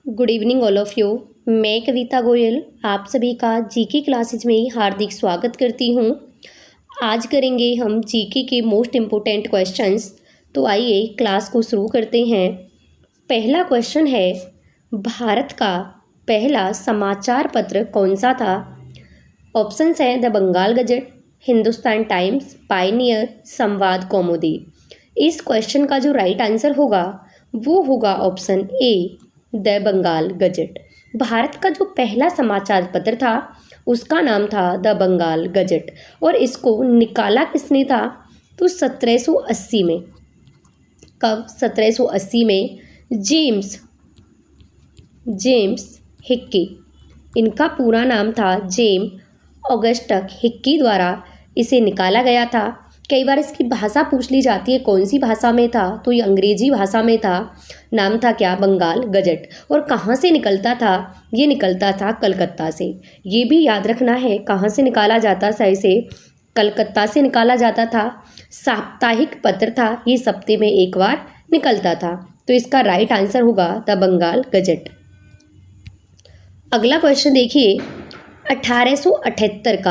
Good evening all of you. मैं कविता गोयल आप सभी का जीके क्लासेज में हार्दिक स्वागत करती हूँ। आज करेंगे हम जीके के मोस्ट इम्पोर्टेंट क्वेश्चंस। तो आइए क्लास को शुरू करते हैं। पहला क्वेश्चन है, भारत का पहला समाचार पत्र कौन सा था? ऑप्शंस हैं the Bengal Gazette, Hindustan Times, Pioneer, Sambad Kaumudi. इस क्वेश्चन का जो राइट आंसर होगा वो होगा option A, the Bengal Gazette. Bharat का जो पहला समाचार पत्र था उसका नाम था द बंगाल गजट और इसको निकाला किसने था? तो 1780 में। कब? 1780 में जेम्स हिक्की, इनका पूरा नाम था जेम ऑगस्टस हिक्की द्वारा इसे निकाला गया था। कई बार इसकी भाषा पूछ ली जाती है, कौन सी भाषा में था? तो ये अंग्रेजी भाषा में था। नाम था क्या? बंगाल गजट। और कहाँ से निकलता था? ये निकलता था कलकत्ता से। ये भी याद रखना है कहाँ से निकाला जाता था इसे, कलकत्ता से निकाला जाता था। साप्ताहिक पत्र था, ये हफ्ते में एक बार निकलता था। तो इसका राइट आंसर होगा द बंगाल गजट। अगला क्वेश्चन देखिए, 1878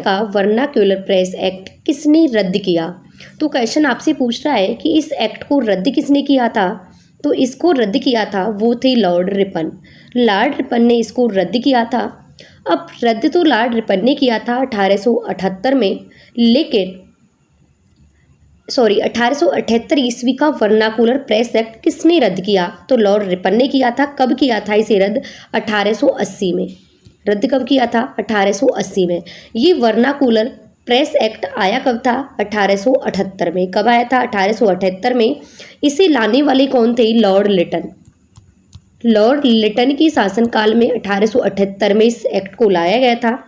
का वर्नाक्यूलर प्रेस एक्ट किसने रद्द किया? तो क्वेश्चन आपसे पूछ रहा है कि इस एक्ट को रद्द किसने किया था? तो इसको रद्द किया था वो थे लॉर्ड रिपन ने इसको रद्द किया था। अब रद्द तो लॉर्ड रिपन ने किया था 1878 में, लेकिन 1878 ईस्वी का वर्नाकुलर प्रेस एक्ट किसने रद्द किया? तो लॉर्ड रिपन ने किया था। कब किया था इसे रद्द? 1880 में। रद्द कब किया था? 1880 में। ये वर्नाकुलर प्रेस एक्ट आया कब था? 1878 में। कब आया था? 1878 में। इसे लाने वाले कौन थे? लॉर्ड लिटन की शासनकाल में 1878 में इस एक्ट को लाया गया था।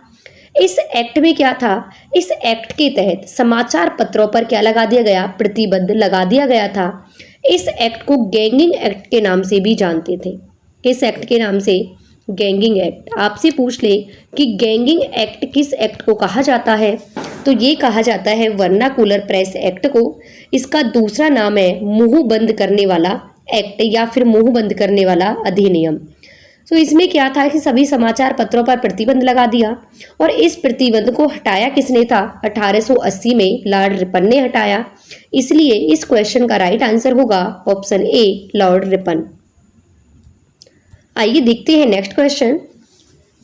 इस एक्ट में क्या था? इस एक्ट के तहत समाचार पत्रों पर क्या लगा दिया गया? प्रतिबंध लगा दिया गया था। इस एक्ट को गैंगिंग एक्ट के नाम से भी जानते थे। किस एक्ट के नाम से? Ganging act. आपसे पूछ ले कि गैंगिंग एक्ट किस एक्ट को कहा जाता है, तो ये कहा जाता है वर्नाकुलर प्रेस एक्ट को। इसका दूसरा नाम है मुंह बंद करने वाला एक्ट या फिर मुंह बंद करने वाला अधिनियम। तो इसमें क्या था कि सभी समाचार पत्रों पर प्रतिबंध लगा दिया और इस प्रतिबंध को हटाया किसने था? 1880 में लॉर्ड रिपन ने हटाया। इसलिए इस क्वेश्चन का राइट आंसर होगा ऑप्शन ए, लॉर्ड रिपन। आइए देखते हैं नेक्स्ट क्वेश्चन।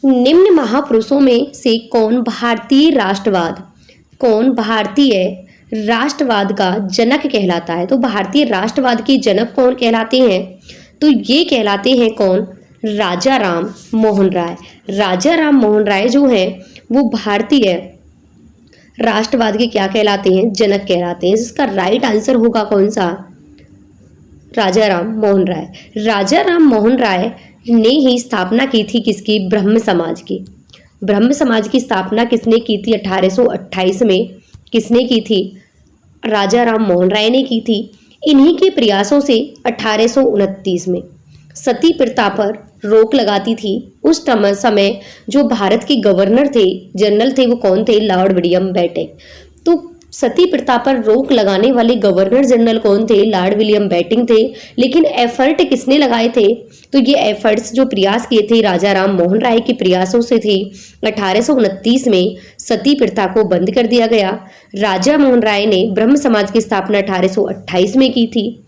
निम्न महापुरुषों में से कौन भारतीय राष्ट्रवाद का जनक कहलाता है? तो भारतीय राष्ट्रवाद के जनक कौन कहलाते हैं? तो ये कहलाते हैं कौन? राजा राम मोहन राय। राजा राम मोहन राय जो हैं वो भारतीय राष्ट्रवाद के क्या कहलाते हैं? जनक कहलाते हैं। इसका राइट आंसर होगा कौन सा? राजा राम मोहन राय। राजा राम मोहन राय ने ही स्थापना की थी किसकी? ब्रह्म समाज की। ब्रह्म समाज की स्थापना किसने की थी? 1828 में। किसने की थी? राजा राम मोहन राय ने की थी। इन्हीं के प्रयासों से 1829 में सती प्रथा पर रोक लगाती थी। उस समय जो भारत के गवर्नर थे, जनरल थे, वो कौन थे? Lord William Bentinck. तो सती प्रथा पर रोक लगाने वाले गवर्नर जनरल कौन थे? लॉर्ड विलियम बेंटिंक थे। लेकिन एफर्ट किसने लगाए थे? तो ये एफर्ट्स जो प्रयास किए थे राजा राम मोहन राय के प्रयासों से थे। 1829 में सती प्रथा को बंद कर दिया गया। राजा मोहन राय ने ब्रह्म समाज की स्थापना 1828 में की थी।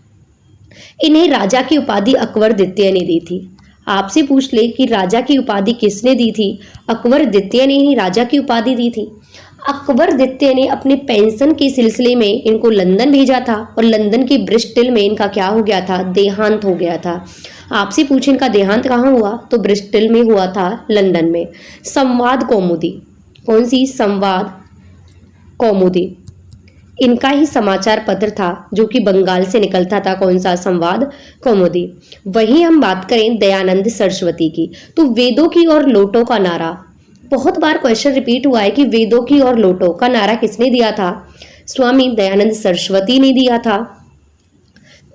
इन्हें राजा की उपाधि अकबर द्वितीय ने दी थी। आपसे पूछ ले कि राजा की उपाधि किसने दी थी? अकबर द्वितीय ने ही राजा की उपाधि दी थी। अकबर द्वितीय ने अपने पेंशन के सिलसिले में इनको लंदन भेजा था और लंदन के ब्रिस्टल में इनका क्या हो गया था? देहांत हो गया था। आपसे पूछे इनका देहांत कहाँ हुआ? तो ब्रिस्टल में हुआ था, लंदन में। संवाद कौमुदी, कौन सी? संवाद कौमुदी इनका ही समाचार पत्र था जो कि बंगाल से निकलता था। कौन सा? संवाद कौमुदी। वहीं हम बात करें दयानंद सरस्वती की, तो वेदों की और लोटों का नारा, बहुत बार क्वेश्चन रिपीट हुआ है कि वेदों की और लोटों का नारा किसने दिया था? स्वामी दयानंद सरस्वती ने दिया था।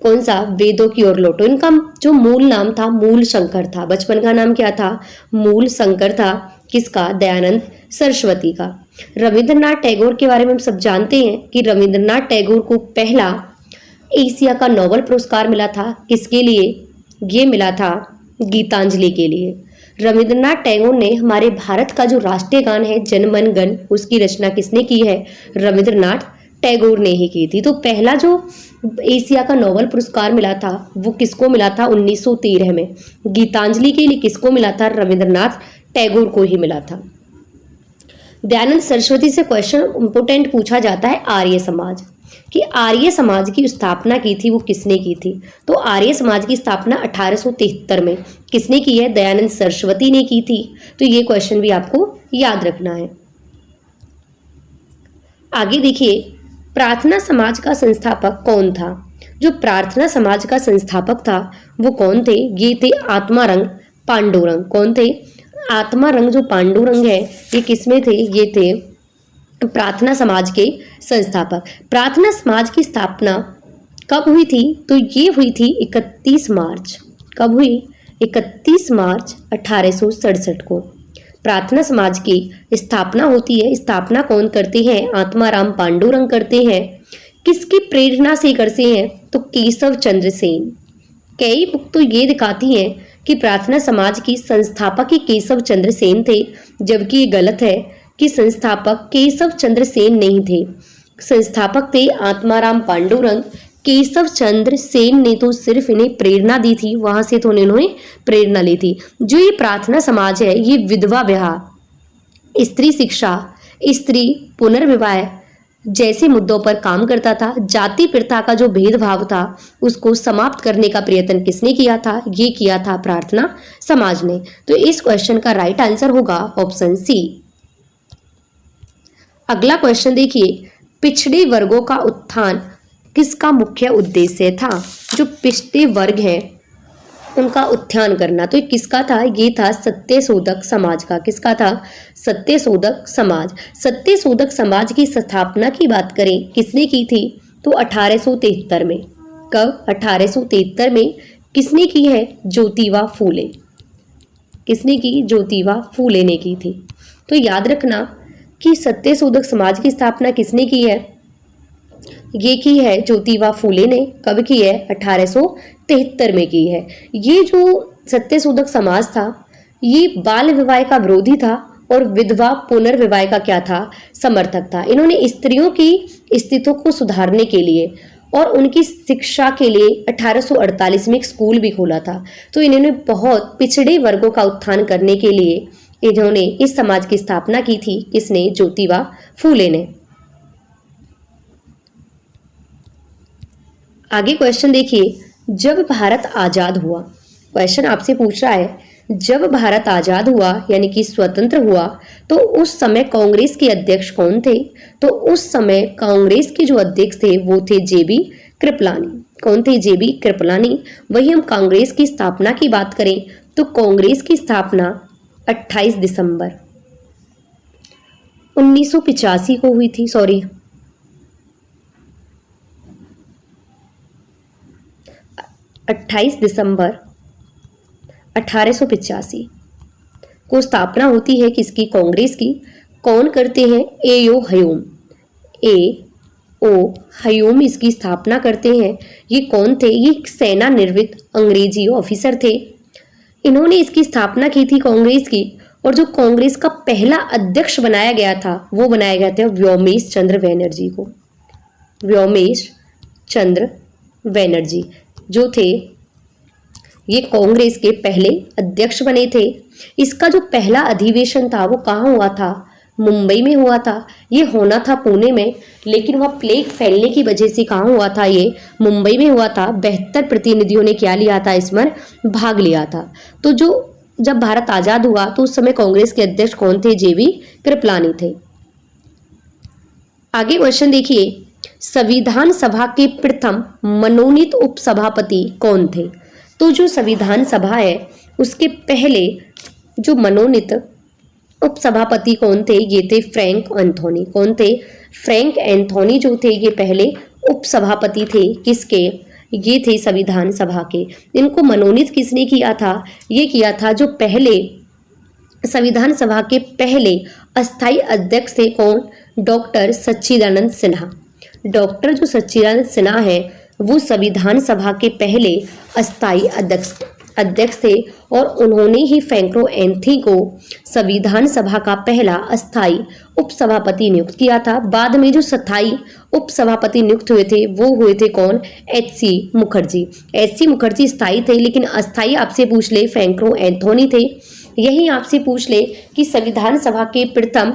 कौन सा? वेदों की और लोटो। इनका जो मूल नाम था मूल शंकर था। बचपन का नाम क्या था? मूल शंकर था। किसका? दयानंद सरस्वती का। रविंद्रनाथ टैगोर के बारे में हम सब जानते हैं कि रविंद्रनाथ टैगोर को पहला एशिया का नोबेल पुरस्कार मिला था किसके लिए? ये मिला था गीतांजलि के लिए। रविंद्रनाथ टैगोर ने हमारे भारत का जो राष्ट्रीय गान है जन मन गण, उसकी रचना किसने की है? रविंद्रनाथ टैगोर ने ही की थी। तो पहला जो एशिया का नोबेल पुरस्कार मिला था वो किसको मिला था? 1913 में। गीतांजलि के लिए किसको मिला था? रविंद्रनाथ टैगोर को ही मिला था। दयानंद सरस्वती से क्वेश्चन इंपोर्टेंट पूछा जाता है आर्य समाज, कि आर्य समाज की स्थापना की थी वो किसने की थी? तो आर्य समाज की स्थापना 1873 में किसने की है? दयानंद सरस्वती ने की थी। तो ये क्वेश्चन भी आपको याद रखना है। आगे देखिए, प्रार्थना समाज का संस्थापक कौन था? जो प्रार्थना समाज का संस्थापक था वो कौन थे? ये थे आत्मारंग पांडुरंग। कौन थे? आत्मारंग जो पांडुरंग है ये किसमें थे? ये थे प्रार्थना समाज के संस्थापक। प्रार्थना समाज की स्थापना कब हुई थी? तो ये हुई थी 31 मार्च। कब हुई? 31 मार्च 1867 को प्रार्थना समाज की स्थापना होती है। स्थापना कौन करते हैं? आत्माराम पांडुरंग करते हैं। किसकी प्रेरणा से करते हैं? तो केशव चंद्र सेन। कई बुक तो ये दिखाती हैं कि प्रार्थना समाज की संस्थापक ही केशव चंद्र सेन थे, जबकि ये गलत है कि संस्थापक केशव चंद्र सेन नहीं थे। संस्थापक थे आत्माराम पांडुरंग। केशव चंद्र सेन ने तो सिर्फ इन्हें प्रेरणा दी थी, वहां से तो इन्होंने प्रेरणा ली थी। जो ये प्रार्थना समाज है ये विधवा विवाह, स्त्री शिक्षा, स्त्री पुनर्विवाह जैसे मुद्दों पर काम करता था। जाति प्रथा का जो भेदभाव था उसको समाप्त करने का प्रयत्न किसने किया था? ये किया था प्रार्थना समाज ने। तो इस क्वेश्चन का राइट आंसर होगा ऑप्शन सी। अगला क्वेश्चन देखिए, पिछड़े वर्गों का उत्थान किसका मुख्य उद्देश्य था? जो पिछड़े वर्ग हैं उनका उत्थान करना, तो किसका था? ये था सत्यशोधक समाज का। किसका था? सत्यशोधक समाज। सत्यशोधक समाज की स्थापना की बात करें किसने की थी? तो 1873 में। कब? 1873 में। किसने की है? ज्योतिबा फूले। किसने की? ज्योतिबा फूले ने की थी। तो याद रखना कि सत्यशोधक समाज की स्थापना किसने की है? ये की है ज्योतिबा फूले ने। कब की है? 1873 में की है। ये जो सत्यशोधक समाज था ये बाल विवाह का विरोधी था और विधवा पुनर्विवाह का क्या था? समर्थक था। इन्होंने स्त्रियों की स्थिति को सुधारने के लिए और उनकी शिक्षा के लिए 1848 में एक स्कूल भी खोला था। तो इन्होंने बहुत पिछड़े वर्गों का उत्थान करने के लिए इन्होंने इस समाज की स्थापना की थी। किसने? ज्योतिबा फूले ने। आगे क्वेश्चन देखिए, जब भारत आजाद हुआ, क्वेश्चन आपसे पूछ रहा है जब भारत आजाद हुआ यानी कि स्वतंत्र हुआ तो उस समय कांग्रेस के अध्यक्ष कौन थे? तो उस समय कांग्रेस के जो अध्यक्ष थे वो थे जेबी कृपलानी। कौन थे? जेबी कृपलानी। वही हम कांग्रेस की स्थापना की बात करें तो कांग्रेस की स्थापना 28 दिसंबर 1985 को हुई थी। 28 दिसंबर 1885 को स्थापना होती है किसकी? कांग्रेस की। कौन करते हैं? ए.ओ. हयूम। ए.ओ. हयूम इसकी स्थापना करते हैं। ये कौन थे? ये सेना निवृत्त अंग्रेजी ऑफिसर थे। इन्होंने इसकी स्थापना की थी कांग्रेस की। और जो कांग्रेस का पहला अध्यक्ष बनाया गया था वो बनाया गया था व्योमेश चंद्र बैनर्जी को। व्योमेश चंद्र बैनर्जी जो थे ये कांग्रेस के पहले अध्यक्ष बने थे। इसका जो पहला अधिवेशन था वो कहाँ हुआ था? मुंबई में हुआ था। ये होना था पुणे में, लेकिन वह प्लेग फैलने की वजह से कहाँ हुआ था? ये मुंबई में हुआ था। 72 प्रतिनिधियों ने क्या लिया था? इसमें भाग लिया था। तो जब भारत आजाद हुआ तो उस समय कांग्रेस के अध्यक्ष कौन थे? जेबी कृपलानी थे। आगे क्वेश्चन देखिए, संविधान सभा के प्रथम मनोनीत उपसभापति कौन थे? तो जो संविधान सभा है उसके पहले जो मनोनीत उपसभापति कौन थे? ये थे फ्रैंक एंथोनी। कौन थे? फ्रैंक एंथोनी जो थे ये पहले उपसभापति थे। किसके? ये थे संविधान सभा के। इनको मनोनीत किसने किया था? ये किया था जो पहले संविधान सभा के पहले अस्थायी अध्यक्ष थे। कौन? डॉक्टर सच्चिदानंद सिन्हा। डॉक्टर जो सच्चिदानंद सिन्हा है वो संविधान सभा के पहले अस्थाई अध्यक्ष थे और उन्होंने ही फ्रैंको एंथनी को संविधान सभा का पहला अस्थाई उपसभापति नियुक्त किया था। बाद में जो स्थायी उपसभापति नियुक्त हुए थे वो हुए थे कौन? एच.सी. मुखर्जी। एच.सी. मुखर्जी स्थायी थे, लेकिन अस्थाई आपसे पूछ ले फ्रैंको एंथोनी थे। यही आपसे पूछ ले कि संविधान सभा के प्रथम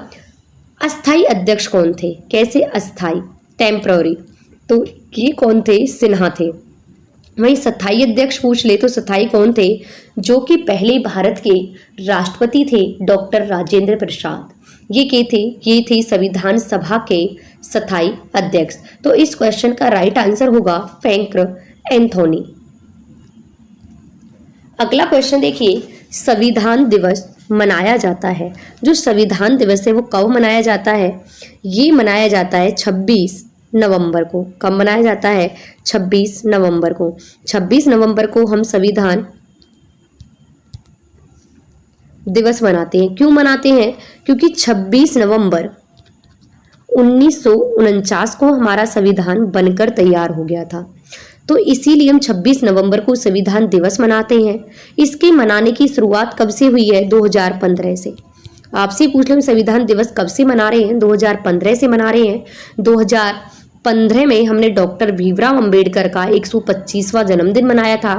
अस्थाई अध्यक्ष कौन थे? कैसे अस्थाई? टेम्पररी। तो ये कौन थे? सिन्हा थे। वहीं स्थायी अध्यक्ष पूछ ले तो स्थायी कौन थे? जो कि पहले भारत के राष्ट्रपति थे, डॉक्टर राजेंद्र प्रसाद। ये के थे? ये थे संविधान सभा के स्थायी अध्यक्ष। तो इस क्वेश्चन का राइट आंसर होगा फ्रैंको एंथोनी। अगला क्वेश्चन देखिए, संविधान दिवस मनाया जाता है, जो संविधान दिवस है वो कब मनाया जाता है? ये मनाया जाता है 26 नवंबर को। कब मनाया जाता है? 26 नवंबर को। 26 नवंबर को हम संविधान दिवस मनाते हैं। क्यों मनाते हैं? क्योंकि 26 नवंबर 1949 को हमारा संविधान बनकर तैयार हो गया था। तो इसीलिए हम 26 नवंबर को संविधान दिवस मनाते हैं। इसके मनाने की शुरुआत कब से हुई है? 2015 से। आपसे पूछ लें संविधान दिवस कब से मना रहे हैं? 2015 से मना रहे हैं। 2015 में हमने डॉक्टर भीमराव अंबेडकर का 125वां जन्मदिन मनाया था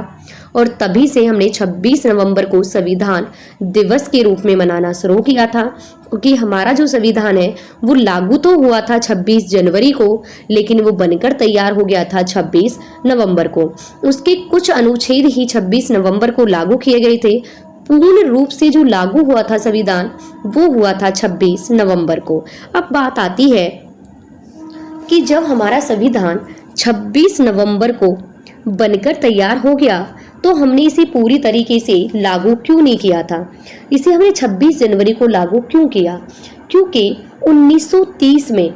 और तभी से हमने 26 नवंबर को संविधान दिवस के रूप में मनाना शुरू किया था, क्योंकि हमारा जो संविधान है वो लागू तो हुआ था 26 जनवरी को, लेकिन वो बनकर तैयार हो गया था 26 नवंबर को। उसके कुछ अनुच्छेद ही 26 नवंबर को लागू किए गए थे। पूर्ण रूप से जो लागू हुआ था संविधान वो हुआ था 26 नवंबर को। अब बात आती है कि जब हमारा संविधान 26 नवंबर को बनकर तैयार हो गया तो हमने इसे पूरी तरीके से लागू क्यों नहीं किया था? इसे हमने 26 जनवरी को लागू क्यों किया? क्योंकि 1930 में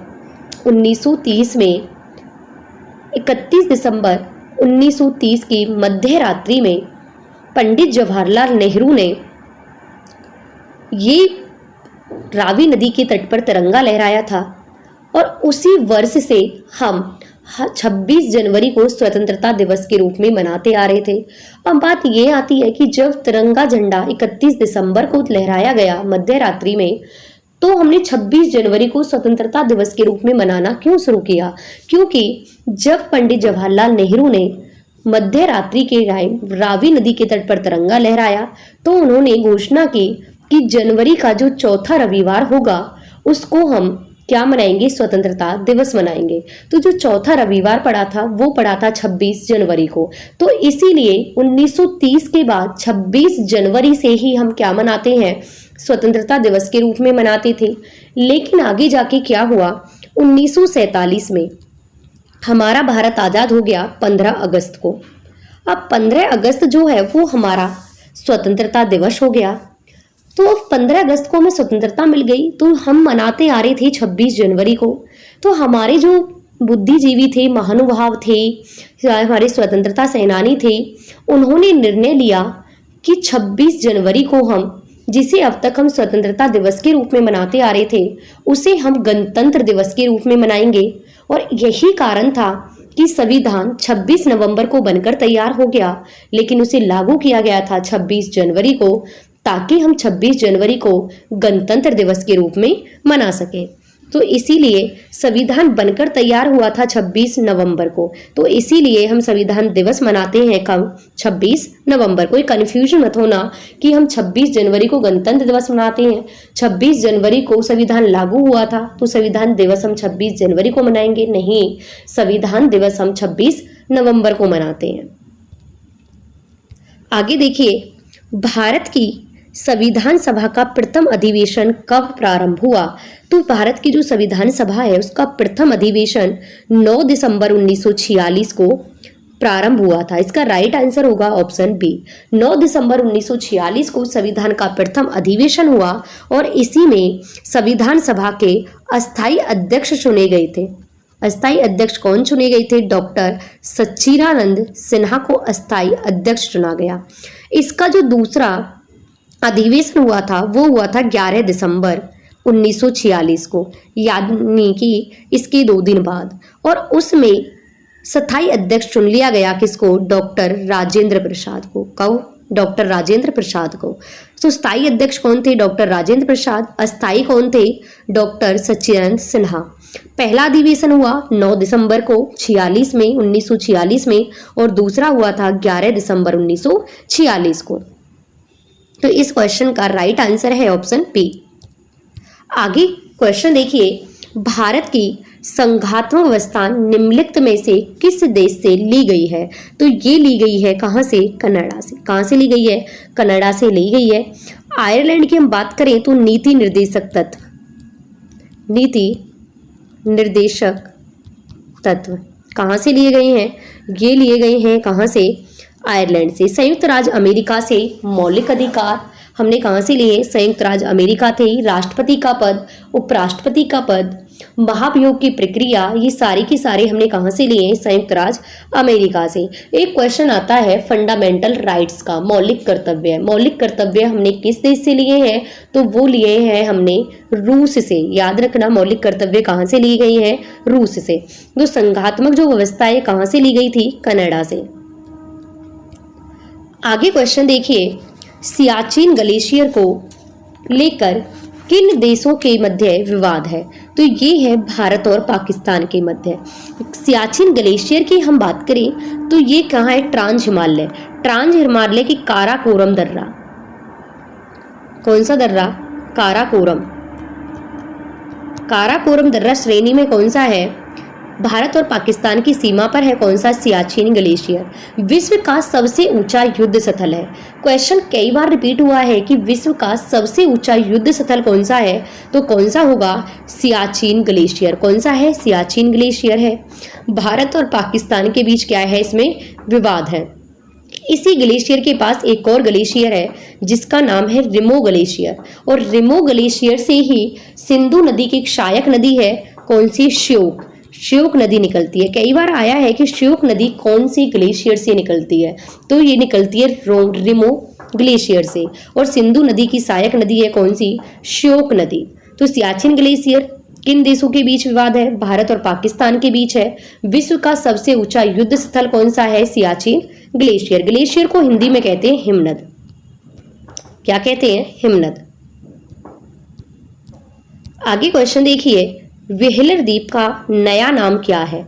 31 दिसंबर 1930 की मध्य रात्रि में पंडित जवाहरलाल नेहरू ने ये रावी नदी के तट पर तिरंगा लहराया था और उसी वर्ष से हम 26 जनवरी को स्वतंत्रता दिवस के रूप में मनाते आ रहे थे। अब बात ये आती है कि जब तिरंगा झंडा 31 दिसंबर को लहराया गया मध्य रात्रि में, तो हमने 26 जनवरी को स्वतंत्रता दिवस के रूप में मनाना क्यों शुरू किया? क्योंकि जब पंडित जवाहरलाल नेहरू ने मध्य रात्रि के टाइम रावी नदी के तट पर तिरंगा लहराया तो उन्होंने घोषणा की कि जनवरी का जो चौथा रविवार होगा उसको हम क्या मनाएंगे? स्वतंत्रता दिवस मनाएंगे। तो जो चौथा रविवार पड़ा था वो पड़ा था 26 जनवरी को। तो इसीलिए 1930 के बाद 26 जनवरी से ही हम क्या मनाते हैं? स्वतंत्रता दिवस के रूप में मनाते थे। लेकिन आगे जाके क्या हुआ? 1947 में हमारा भारत आज़ाद हो गया 15 अगस्त को। अब 15 अगस्त जो है वो हमारा स्वतंत्रता दिवस हो गया। तो 15 अगस्त को हमें स्वतंत्रता मिल गई तो हम मनाते आ रहे थे 26 जनवरी को। तो हमारे जो बुद्धिजीवी थे, महानुभाव थे, हमारे स्वतंत्रता सेनानी थे, उन्होंने निर्णय लिया कि 26 जनवरी को हम, जिसे अब तक हम स्वतंत्रता दिवस के रूप में मनाते आ रहे थे, उसे हम गणतंत्र दिवस के रूप में मनाएंगे। और यही कारण था कि संविधान 26 नवंबर को बनकर तैयार हो गया, लेकिन उसे लागू किया गया था 26 जनवरी को, ताकि हम 26 जनवरी को गणतंत्र दिवस के रूप में मना सकें। तो इसीलिए संविधान बनकर तैयार हुआ था 26 नवंबर को। तो इसीलिए हम संविधान दिवस मनाते हैं कब? 26 नवंबर को। कन्फ्यूजन मत होना कि हम 26 जनवरी को गणतंत्र दिवस मनाते हैं। 26 जनवरी को संविधान लागू हुआ था तो संविधान दिवस हम 26 जनवरी को मनाएंगे? नहीं, संविधान दिवस हम 26 नवंबर को मनाते हैं। आगे देखिए, भारत की संविधान सभा का प्रथम अधिवेशन कब प्रारंभ हुआ? तो भारत की जो संविधान सभा है उसका प्रथम अधिवेशन 9 दिसंबर 1946 को प्रारंभ हुआ था। इसका राइट आंसर होगा ऑप्शन बी। 9 दिसंबर 1946 को संविधान का प्रथम अधिवेशन हुआ और इसी में संविधान सभा के अस्थायी अध्यक्ष चुने गए थे। अस्थायी अध्यक्ष कौन चुने गए थे? डॉक्टर सच्चिदानंद सिन्हा को अस्थायी अध्यक्ष चुना गया। इसका जो दूसरा अधिवेशन हुआ था वो हुआ था 11 दिसंबर 1946 को, यानी कि इसके 2 दिन बाद। और उसमें स्थायी अध्यक्ष चुन लिया गया किसको? डॉक्टर राजेंद्र प्रसाद को। कब? डॉक्टर राजेंद्र प्रसाद को। तो स्थायी अध्यक्ष कौन थे? डॉक्टर राजेंद्र प्रसाद। अस्थायी कौन थे? डॉक्टर सच्चिदानंद सिन्हा। पहला अधिवेशन हुआ 9 दिसंबर को 1946 में और दूसरा हुआ था 11 दिसंबर 1946 को। तो इस क्वेश्चन का राइट आंसर है ऑप्शन बी। आगे क्वेश्चन देखिए, भारत की संघात्मक व्यवस्था निम्नलिखित में से किस देश से ली गई है? तो ये ली गई है कहाँ से? कनाडा से। कहाँ से ली गई है? कनाडा से ली गई है। आयरलैंड की हम बात करें तो नीति निर्देशक तत्व कहाँ से लिए गए हैं? ये लिए गए हैं कहाँ से? आयरलैंड से। संयुक्त राज्य अमेरिका से मौलिक अधिकार हमने कहाँ से लिए? संयुक्त राज्य अमेरिका थे। राष्ट्रपति का पद, उपराष्ट्रपति का पद, महाभियोग की प्रक्रिया, ये सारे के सारे हमने कहाँ से लिए? संयुक्त राज्य अमेरिका से। एक क्वेश्चन आता है फंडामेंटल राइट्स का, मौलिक कर्तव्य। मौलिक कर्तव्य हमने किस देश से लिए हैं? तो वो लिए हैं हमने रूस से। याद रखना, मौलिक कर्तव्य कहाँ से ली गई है? रूस से। तो संघात्मक जो व्यवस्था है कहाँ से ली गई थी? कनाडा से। आगे क्वेश्चन देखिए, सियाचिन ग्लेशियर को लेकर किन देशों के मध्य विवाद है? तो ये है भारत और पाकिस्तान के मध्य। सियाचिन ग्लेशियर की हम बात करें तो ये कहाँ है? ट्रांस हिमालय की काराकोरम दर्रा। कौन सा दर्रा? काराकोरम दर्रा श्रेणी में कौन सा है? भारत और पाकिस्तान की सीमा पर है। कौन सा? सियाचिन ग्लेशियर। विश्व का सबसे ऊंचा युद्ध स्थल है। क्वेश्चन कई बार रिपीट हुआ है कि विश्व का सबसे ऊंचा युद्ध स्थल कौन सा है? तो कौन सा होगा? सियाचिन ग्लेशियर। कौन सा है? सियाचिन ग्लेशियर है। भारत और पाकिस्तान के बीच क्या है? इसमें विवाद है। इसी ग्लेशियर के पास एक और ग्लेशियर है जिसका नाम है रिमो ग्लेशियर, और रिमो ग्लेशियर से ही सिंधु नदी की एक सहायक नदी है। कौन सी? श्योक नदी निकलती है। कई बार आया है कि श्योक नदी कौन सी ग्लेशियर से निकलती है? तो ये निकलती है रिमो ग्लेशियर से। और सिंधु नदी की सहायक नदी है कौन सी? श्योक नदी। तो सियाचिन ग्लेशियर किन देशों के बीच विवाद है? भारत और पाकिस्तान के बीच है। विश्व का सबसे ऊंचा युद्ध स्थल कौन सा है? सियाचिन ग्लेशियर। ग्लेशियर को हिंदी में कहते हैं हिमनद। क्या कहते हैं? हिमनद। आगे क्वेश्चन देखिए, व्हेलर द्वीप का नया नाम क्या है?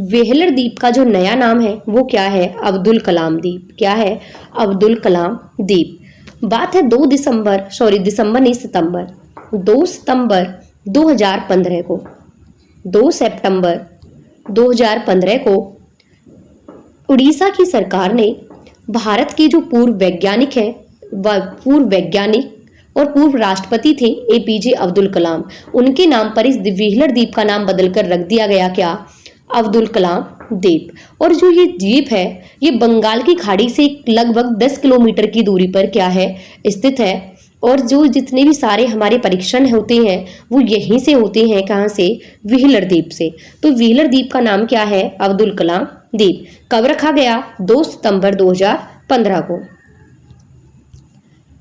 व्हेलर द्वीप का जो नया नाम है वो क्या है? अब्दुल कलाम द्वीप। क्या है? अब्दुल कलाम द्वीप। बात है 2 सितंबर 2015 को 2 सितंबर 2015 को उड़ीसा की सरकार ने भारत के जो पूर्व वैज्ञानिक और पूर्व राष्ट्रपति थे एपीजे अब्दुल कलाम, उनके नाम पर इस व्हेलर द्वीप का नाम बदलकर रख दिया गया। क्या? अब्दुल कलाम द्वीप। और जो ये द्वीप है ये बंगाल की खाड़ी से लगभग 10 किलोमीटर की दूरी पर क्या है? स्थित है। और जो जितने भी सारे हमारे परीक्षण होते हैं वो यहीं से होते हैं। कहाँ से? व्हेलर द्वीप से। तो व्हेलर द्वीप का नाम क्या है? अब्दुल कलाम द्वीप। कब रखा गया? 2 सितंबर 2015 को।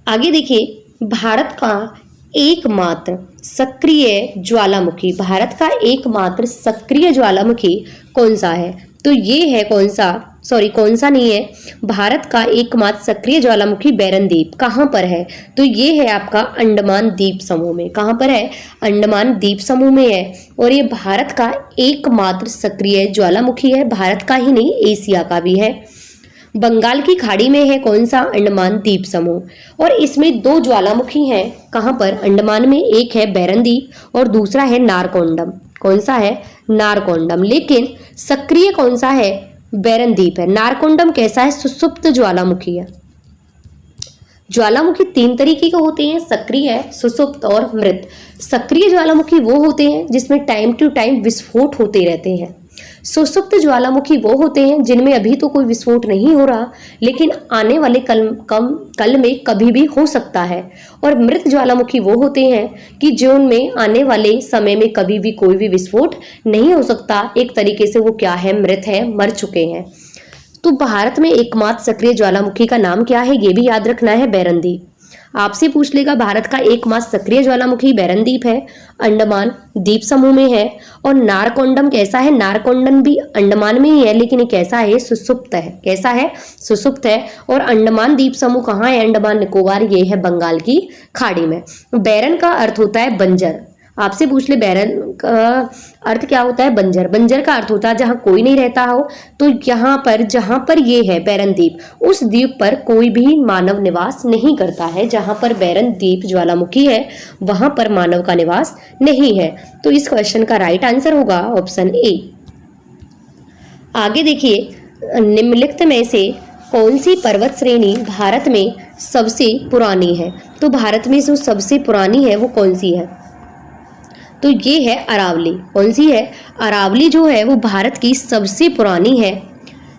आगे देखिए, भारत का एकमात्र सक्रिय ज्वालामुखी कौन सा है? तो ये है कौन सा नहीं है। भारत का एकमात्र सक्रिय ज्वालामुखी बैरन द्वीप कहाँ पर है? तो ये है आपका अंडमान द्वीप समूह में। कहाँ पर है? अंडमान द्वीप समूह में है। और ये भारत का एकमात्र सक्रिय ज्वालामुखी है। भारत का ही नहीं, एशिया का भी है। बंगाल की खाड़ी में है। कौन सा? अंडमान द्वीप समूह। और इसमें 2 ज्वालामुखी हैं। कहाँ पर? अंडमान में। एक है बैरन द्वीप और दूसरा है नारकोंडम। कौन सा है? नारकोंडम। लेकिन सक्रिय कौन सा है? बैरन द्वीप है। नारकोंडम कैसा है? सुषुप्त ज्वालामुखी है। ज्वालामुखी 3 तरीके के होते हैं, सक्रिय, सुषुप्त और मृत। सक्रिय ज्वालामुखी वो होते हैं जिसमें टाइम टू टाइम विस्फोट होते रहते हैं। सुषुप्त ज्वालामुखी वो होते हैं जिनमें अभी तो कोई विस्फोट नहीं हो रहा लेकिन आने वाले कल में कभी भी हो सकता है। और मृत ज्वालामुखी वो होते हैं कि जो उनमें आने वाले समय में कभी भी कोई भी विस्फोट नहीं हो सकता। एक तरीके से वो क्या है? मृत है, मर चुके हैं। तो भारत में एकमात्र सक्रिय ज्वालामुखी का नाम क्या है? ये भी याद रखना है, बैरन द्वीप। आपसे पूछ लेगा भारत का एकमात्र सक्रिय ज्वालामुखी बैरन द्वीप है, अंडमान द्वीप समूह में है। और नारकोंडम कैसा है? नारकोंडम भी अंडमान में ही है, लेकिन ये कैसा है? सुषुप्त है। कैसा है? सुषुप्त है। और अंडमान द्वीप समूह कहाँ है? अंडमान निकोबार, ये है बंगाल की खाड़ी में। बैरन का अर्थ होता है बंजर। आपसे पूछ ले बैरन का अर्थ क्या होता है? बंजर। बंजर का अर्थ होता है जहां कोई नहीं रहता हो। तो यहाँ पर जहां पर ये है बैरन द्वीप, उस द्वीप पर कोई भी मानव निवास नहीं करता है। जहां पर बैरन द्वीप ज्वालामुखी है वहां पर मानव का निवास नहीं है। तो इस क्वेश्चन का राइट आंसर होगा ऑप्शन ए। आगे देखिए, निम्नलिखित में से कौन सी पर्वत श्रेणी भारत में सबसे पुरानी है? तो भारत में जो सबसे पुरानी है वो कौन सी है? तो ये है अरावली। कौन सी है? अरावली जो है वो भारत की सबसे पुरानी है।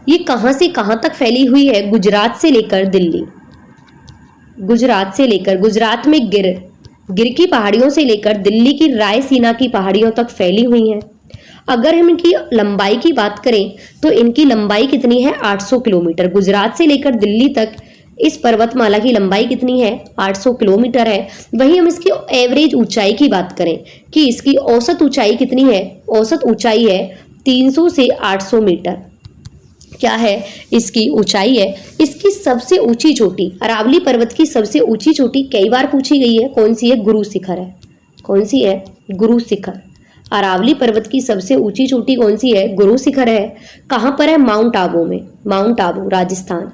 ये कहाँ से कहाँ तक फैली हुई है? गुजरात से लेकर दिल्ली, गुजरात से लेकर, गुजरात में गिर की पहाड़ियों से लेकर दिल्ली की रायसीना की पहाड़ियों तक फैली हुई हैं। अगर हम इनकी लंबाई की बात करें तो इनकी लंबाई कितनी है? 800 किलोमीटर। गुजरात से लेकर दिल्ली तक इस पर्वतमाला की लंबाई कितनी है? 800 किलोमीटर है। वहीं हम इसकी एवरेज ऊंचाई की बात करें कि इसकी औसत ऊंचाई कितनी है? औसत ऊंचाई है 300 से 800 मीटर। क्या है इसकी ऊंचाई? है इसकी सबसे ऊंची चोटी, अरावली पर्वत की सबसे ऊंची चोटी कई बार पूछी गई है। कौन सी है? गुरु शिखर है। कौन सी है? गुरु शिखर। अरावली पर्वत की सबसे ऊंची चोटी कौन सी है? गुरु शिखर है। कहाँ पर है? माउंट आबू में। माउंट आबू राजस्थान,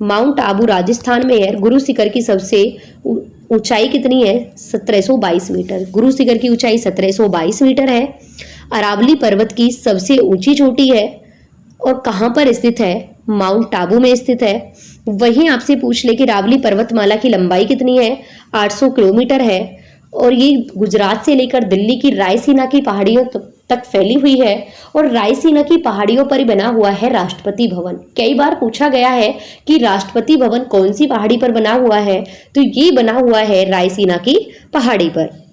माउंट आबू राजस्थान में है। गुरु शिखर की सबसे ऊंचाई कितनी है? 1722 मीटर। गुरु शिखर की ऊंचाई 1722 मीटर है। अरावली पर्वत की सबसे ऊंची चोटी है और कहाँ पर स्थित है? माउंट आबू में स्थित है। वहीं आपसे पूछ ले कि अरावली पर्वतमाला की लंबाई कितनी है? 800 किलोमीटर है और ये गुजरात से लेकर दिल्ली की रायसीना की पहाड़ियों तक फैली हुई है। और रायसीना की पहाड़ियों पर बना हुआ है राष्ट्रपति भवन। कई बार पूछा गया है कि राष्ट्रपति भवन कौन सी पहाड़ी पर बना हुआ है? तो ये बना हुआ है रायसीना की पहाड़ी पर।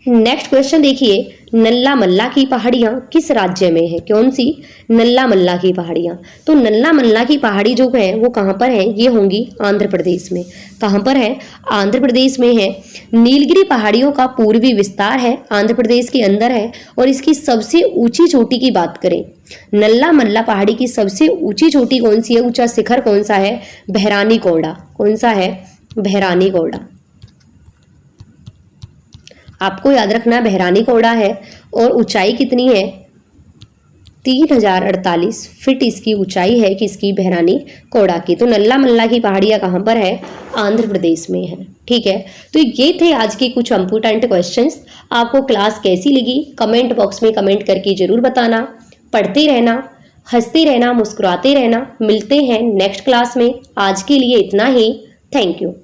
नेक्स्ट क्वेश्चन देखिए, नल्ला मल्ला की पहाड़ियां किस राज्य में है? कौन सी? नल्ला मल्ला की पहाड़ियां। तो नल्ला मल्ला की पहाड़ी जो है वो कहाँ पर है? ये होंगी आंध्र प्रदेश में। कहाँ पर है? आंध्र प्रदेश में है। नीलगिरी पहाड़ियों का पूर्वी विस्तार है, आंध्र प्रदेश के अंदर है। और इसकी सबसे ऊंची चोटी की बात करें, नल्ला मल्ला पहाड़ी की सबसे ऊंची चोटी कौन सी है? ऊंचा शिखर कौन सा है? भैरानी कोड़ा। कौन सा है? भैरानी कोड़ा। आपको याद रखना भैरानी कोड़ा है। और ऊंचाई कितनी है? 3048 फीट इसकी ऊंचाई है किसकी? भैरानी कोड़ा की। तो नल्ला मल्ला की पहाड़ियां कहाँ पर है? आंध्र प्रदेश में है। ठीक है, तो ये थे आज के कुछ इंपॉर्टेंट क्वेश्चंस। आपको क्लास कैसी लगी कमेंट बॉक्स में कमेंट करके जरूर बताना। पढ़ते रहना, हंसते रहना, मुस्कुराते रहना। मिलते हैं नेक्स्ट क्लास में। आज के लिए इतना ही। Thank you.